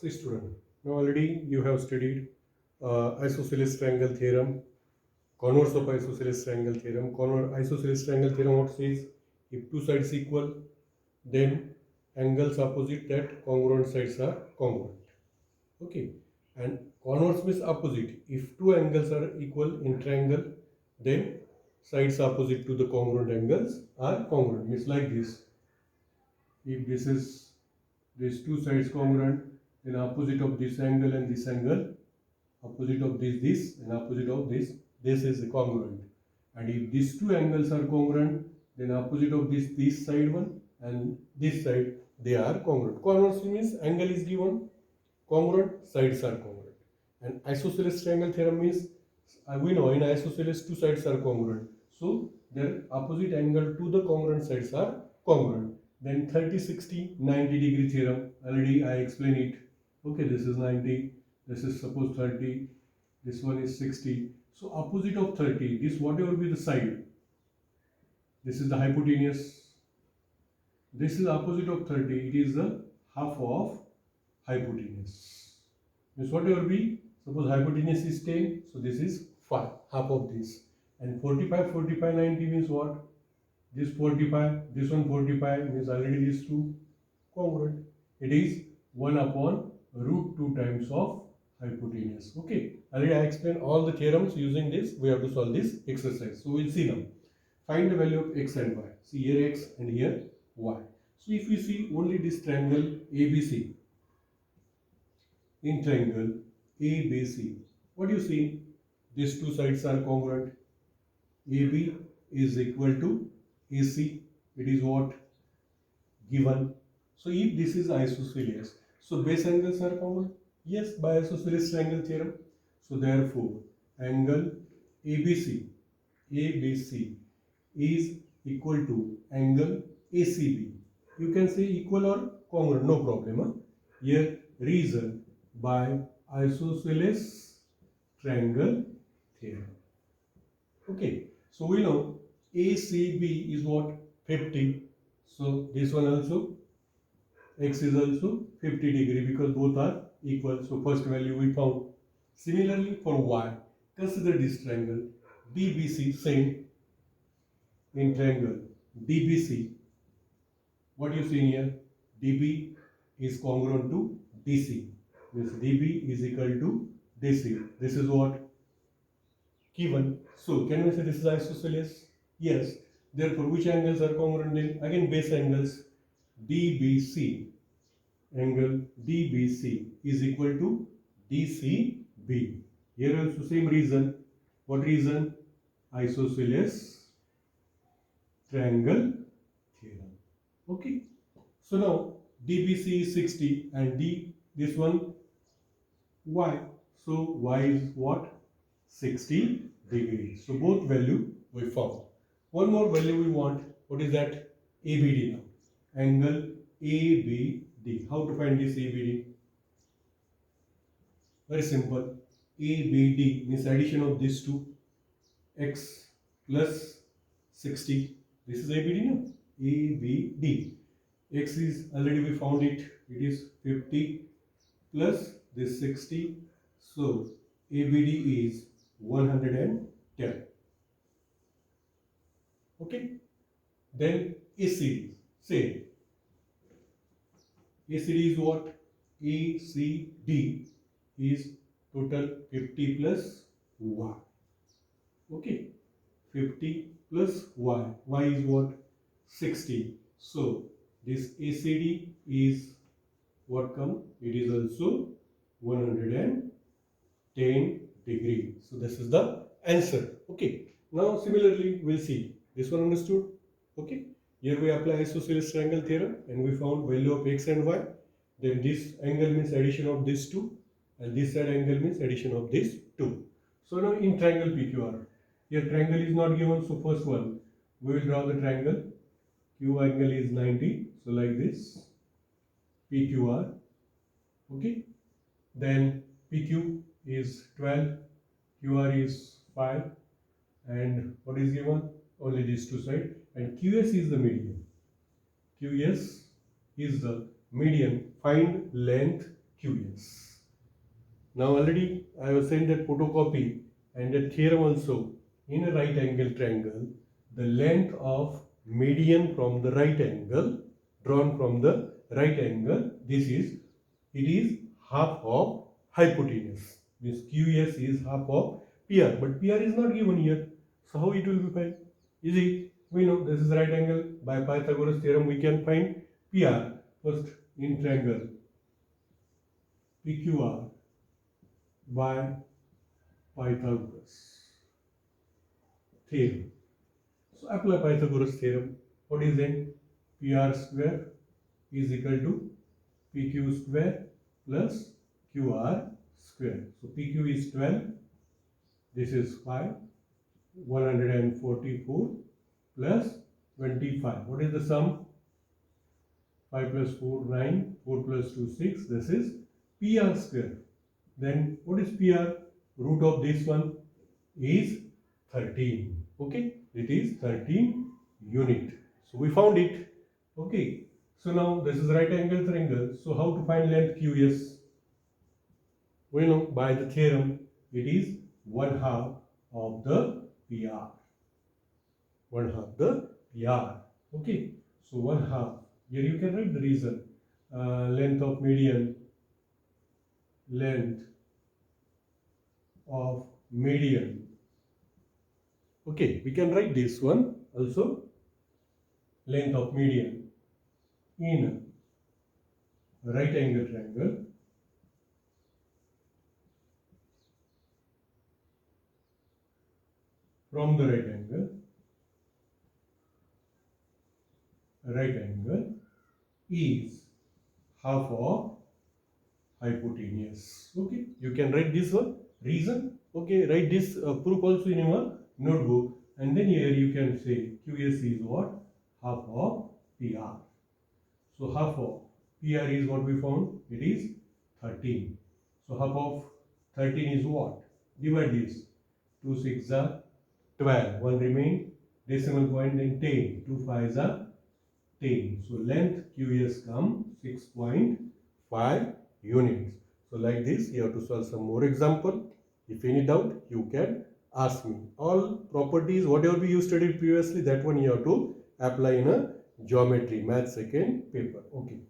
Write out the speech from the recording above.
So student, now already you have studied isosceles triangle theorem, converse of isosceles triangle theorem. Isosceles triangle theorem what says? If two sides equal, then angles opposite that congruent sides are congruent. Okay, and converse means opposite. If two angles are equal in triangle, then sides opposite to the congruent angles are congruent. Means like this. If this is these two sides congruent, then opposite of this angle and this angle, opposite of this and opposite of this is congruent. And if these two angles are congruent, then opposite of this side one and this side, they are congruent. Congruence means angle is given, congruent, sides are congruent. And isosceles triangle theorem means we know in isosceles two sides are congruent. So their opposite angle to the congruent sides are congruent. Then 30, 60, 90 degree theorem, already I explained it. Okay, this is 90, this is suppose 30, this one is 60. So opposite of 30, this whatever be the side, this is the hypotenuse, this is opposite of 30, it is the half of hypotenuse. Means whatever be, suppose hypotenuse is 10, so this is 5, half of this. And 45, 45, 90 means what? This 45, this one 45 means already these two congruent. It is 1 upon root 2 times of hypotenuse. Okay, already I explained all the theorems. Using this, we have to solve this exercise. So we'll see now. Find the value of x and y. See here x and here y. So if we see only this triangle ABC, in triangle ABC, what do you see? These two sides are congruent. AB is equal to AC. It is what? Given. So if this is isosceles, so base angles are common. Yes, by isosceles triangle theorem. So therefore, angle ABC is equal to angle ACB. You can say equal or congruent, no problem. Huh? Here reason by isosceles triangle theorem. Okay, so we know ACB is what? 50. So this one also, x is also 50 degree because both are equal. So first value we found. Similarly for y, consider this triangle DBC, same. In triangle DBC, what you see here? DB is congruent to DC. Means DB is equal to DC. This is what? Given. So can we say this is isosceles? Yes. Therefore, which angles are congruent then? Again, base angles. DBC, angle DBC is equal to DCB. Here also same reason. What reason? Isosceles triangle theorem. Okay. So now DBC is 60 and this one y. So y is what? 60 degrees. So both value we found. One more value we want. What is that? ABD now. Angle ABD. How to find this ABD? Very simple. ABD means addition of these two. X plus 60. This is ABD now. ABD. X is already we found it. It is 50 plus this 60. So ABD is 110. Okay. Then ACD. Same. ACD is what? ACD is total 50 plus y. Okay. 50 plus y. Y is what? 60. So this ACD is what come? It is also 110 degree. So this is the answer. Okay. Now similarly we'll see. This one understood? Okay. Here we apply isosceles triangle theorem and we found value of x and y. Then this angle means addition of these two and this side angle means addition of these two. So now in triangle PQR, here triangle is not given. So first one, we will draw the triangle. Q angle is 90. So like this, PQR. Okay. Then PQ is 12, QR is 5, and what is given? Only these two sides, and QS is the median. QS is the median. Find length QS. Now already I was saying that photocopy and the theorem also, in a right angle triangle, the length of median from the right angle, drawn from the right angle, it is half of hypotenuse. This QS is half of PR, but PR is not given here. So how it will be found? Easy. We know this is right angle. By Pythagoras theorem we can find PR. First in triangle PQR by Pythagoras theorem. So apply Pythagoras theorem. What is it? PR square is equal to PQ square plus QR square. So PQ is 12. This is 5. 144 plus 25. What is the sum? 5 plus 4, 9. 4 plus 2, 6. This is PR square. Then what is PR? Root of this one is 13. Okay, it is 13 unit. So we found it. Okay, so now this is right angle triangle. So how to find length QS? We know by the theorem it is 1/2 of the PR. 1/2 the PR. Okay, so 1/2. Here you can write the reason. Length of median. Length of median. Okay, we can write this one also. Length of median in a right angle triangle from the right angle is half of hypotenuse. Okay, you can write this one reason. Okay, write this proof also in your notebook, and then here you can say QS is what? Half of PR. So half of PR is what we found, it is 13. So half of 13 is what? Divide this. 2 6 are 12. 1 remain. Decimal point, then 10. 2 5 are 10. So length QS come 6.5 units. So like this, you have to solve some more example. If any doubt, you can ask me. All properties, whatever you studied previously, that one you have to apply in a geometry, math second paper. Okay.